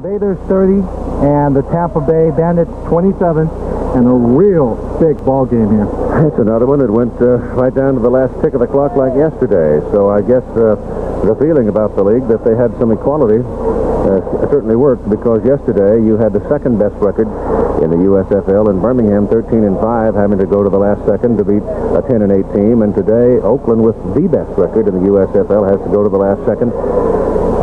Invaders 30 and the Tampa Bay Bandits 27, and a real big ball game here. It's another one that went right down to the last tick of the clock like yesterday. So I guess the feeling about the league that they had some equality certainly worked, because yesterday you had the second best record in the USFL in Birmingham, 13-5, having to go to the last second to beat a 10-8 team, and today Oakland, with the best record in the USFL, has to go to the last second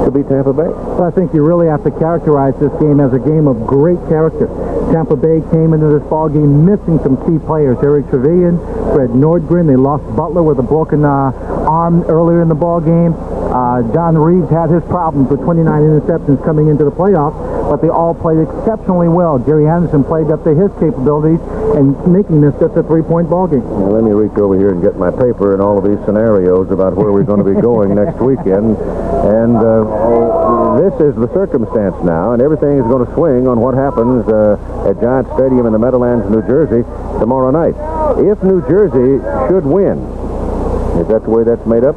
to beat Tampa Bay. Well, I think you really have to characterize this game as a game of great character. Tampa Bay came into this ball game missing some key players. Eric Trevelyan, Fred Nordgren. They lost Butler with a broken arm earlier in the ball game. John Reeves had his problems with 29 interceptions coming into the playoffs, but they all played exceptionally well. Gary Anderson played up to his capabilities and making this just a three-point ball game. Now, let me reach over here and get my paper and all of these scenarios about where we're going to be going next weekend. And this is the circumstance now, and everything is going to swing on what happens at Giant Stadium in the Meadowlands, New Jersey, tomorrow night. If New Jersey should win, is that the way that's made up?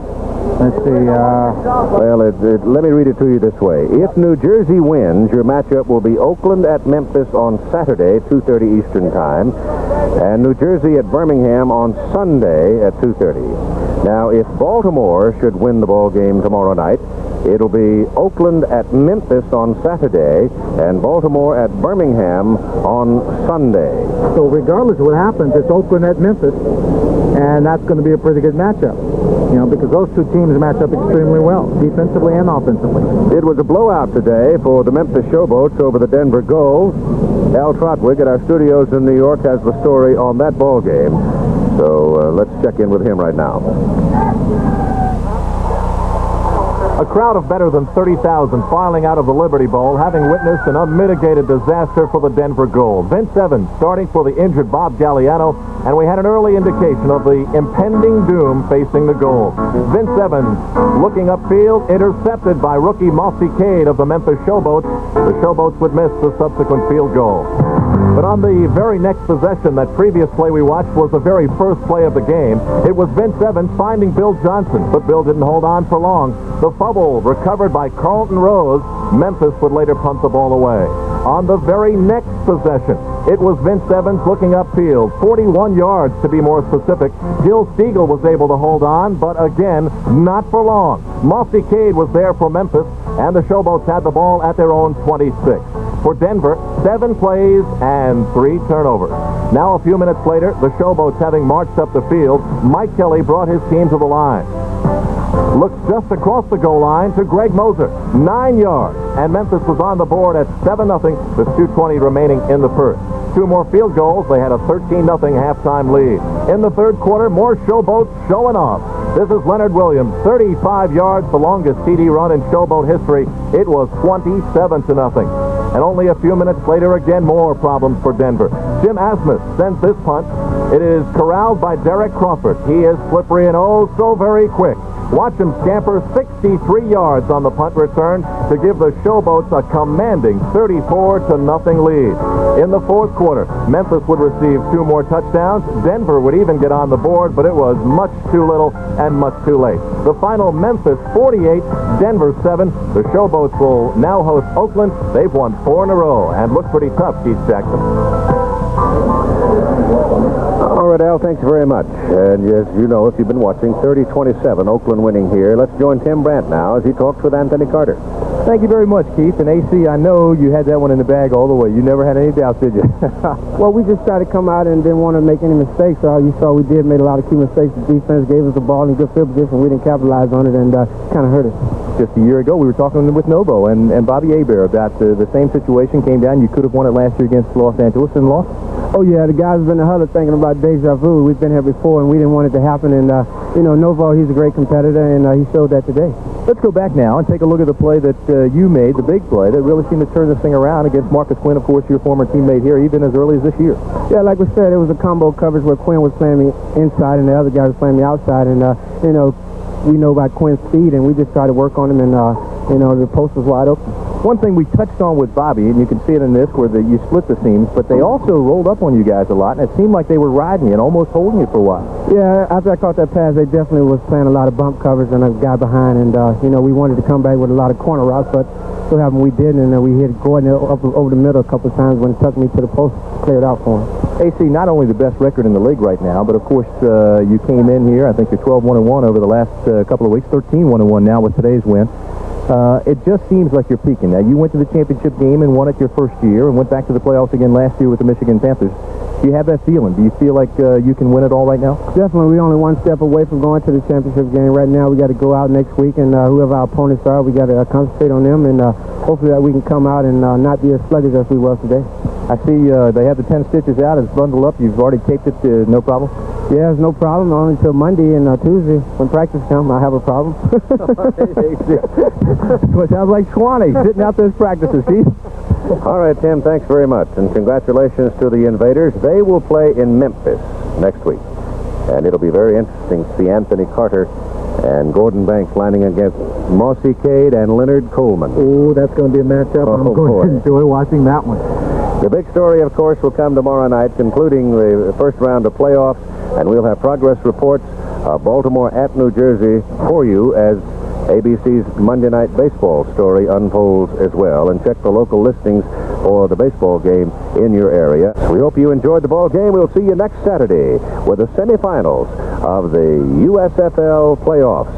Let's see. Well, let me read it to you this way. If New Jersey wins, your matchup will be Oakland at Memphis on Saturday, 2:30 Eastern Time, and New Jersey at Birmingham on Sunday at 2:30. Now, if Baltimore should win the ball game tomorrow night, it'll be Oakland at Memphis on Saturday and Baltimore at Birmingham on Sunday. So regardless of what happens, it's Oakland at Memphis, and that's going to be a pretty good matchup. You know, because those two teams match up extremely well, defensively and offensively. It was a blowout today for the Memphis Showboats over the Denver Gold. Al Trautwig at our studios in New York has the story on that ball game. So let's check in with him right now. A crowd of better than 30,000 filing out of the Liberty Bowl, having witnessed an unmitigated disaster for the Denver Gold. Vince Evans starting for the injured Bob Galliano, and we had an early indication of the impending doom facing the Gold. Vince Evans looking upfield, intercepted by rookie Mossy CADE of the Memphis Showboats. The Showboats would miss the subsequent field goal. But on the very next possession, that previous play we watched was the very first play of the game. It was Vince Evans finding Bill Johnson, but Bill didn't hold on for long. The fumble recovered by Carlton Rose. Memphis would later punt the ball away. On the very next possession, it was Vince Evans looking upfield, 41 yards to be more specific. Gil Stiegel was able to hold on, but again, not for long. Mossy CADE was there for Memphis, and the Showboats had the ball at their own 26. For Denver, 7 plays and 3 turnovers. Now, a few minutes later, the Showboats having marched up the field, Mike Kelly brought his team to the line. Looks just across the goal line to Greg Moser, 9 yards, and Memphis was on the board at 7-0 with 2:20 remaining in the first. 2 more field goals, they had a 13-0 halftime lead. In the third quarter, more Showboats showing off. This is Leonard Williams, 35 yards, the longest TD run in Showboat history. It was 27-0. And only a few minutes later, again, more problems for Denver. Jim Asmus sends this punt. It is corralled by Derek Crawford. He is slippery and oh so very quick. Watch him scamper 63 yards on the punt return to give the Showboats a commanding 34-0 lead. In the fourth quarter, Memphis would receive 2 more touchdowns. Denver would even get on the board, but it was much too little and much too late. The final, Memphis 48, Denver 7. The Showboats will now host Oakland. They've won 4 in a row and look pretty tough, Keith Jackson. All right, Al, thanks very much. And as you know, if you've been watching, 30-27, Oakland winning here. Let's join Tim Brant now as he talks with Anthony Carter. Thank you very much, Keith. And AC, I know you had that one in the bag all the way. You never had any doubts, did you? Well, we just tried to come out and didn't want to make any mistakes. You saw we made a lot of key mistakes. The defense gave us the ball in good field position. We didn't capitalize on it, and kind of hurt us. Just a year ago, we were talking with Novo and Bobby Hebert about the same situation. Came down. You could have won it last year against Los Angeles and lost. Oh, yeah, the guys have been in the huddle thinking about deja vu. We've been here before, and we didn't want it to happen. And, Novo, he's a great competitor, and he showed that today. Let's go back now and take a look at the play that you made, the big play that really seemed to turn this thing around against Marcus Quinn, of course, your former teammate here, even as early as this year. Yeah, like we said, it was a combo coverage where Quinn was playing me inside and the other guy was playing me outside. And, we know about Quinn's speed, and we just tried to work on him, and, the post was wide open. One thing we touched on with Bobby, and you can see it in this, where you split the seams, but they also rolled up on you guys a lot, and it seemed like they were riding you and almost holding you for a while. Yeah, after I caught that pass, they definitely was playing a lot of bump covers and a guy behind, and, we wanted to come back with a lot of corner routes, but so happened we did, and we hit Gordon up over the middle a couple of times when it took me to the post, cleared out for him. AC, not only the best record in the league right now, but of course you came in here. I think you're 12-1-1 over the last couple of weeks, 13-1-1 now with today's win. It just seems like you're peaking. Now, you went to the championship game and won it your first year and went back to the playoffs again last year with the Michigan Panthers. Do you have that feeling? Do you feel like you can win it all right now? Definitely. We're only one step away from going to the championship game. Right now, we got to go out next week, and whoever our opponents are, we got to concentrate on them, and hopefully that we can come out and not be as sluggish as we were today. I see they have the 10 stitches out. It's bundled up. You've already taped it. No problem? Yeah, it's no problem. Only until Monday and Tuesday. When practice comes, I have a problem. Well, it sounds like Swanee sitting out those practices, see? All right, Tim, thanks very much. And congratulations to the Invaders. They will play in Memphis next week. And it'll be very interesting to see Anthony Carter and Gordon Banks lining against Mossy CADE and Leonard Coleman. Oh, that's going to be a matchup. I'm going to enjoy watching that one. The big story, of course, will come tomorrow night, concluding the first round of playoffs, and we'll have progress reports of Baltimore at New Jersey for you as ABC's Monday Night Baseball story unfolds as well. And check the local listings for the baseball game in your area. We hope you enjoyed the ball game. We'll see you next Saturday with the semifinals of the USFL playoffs.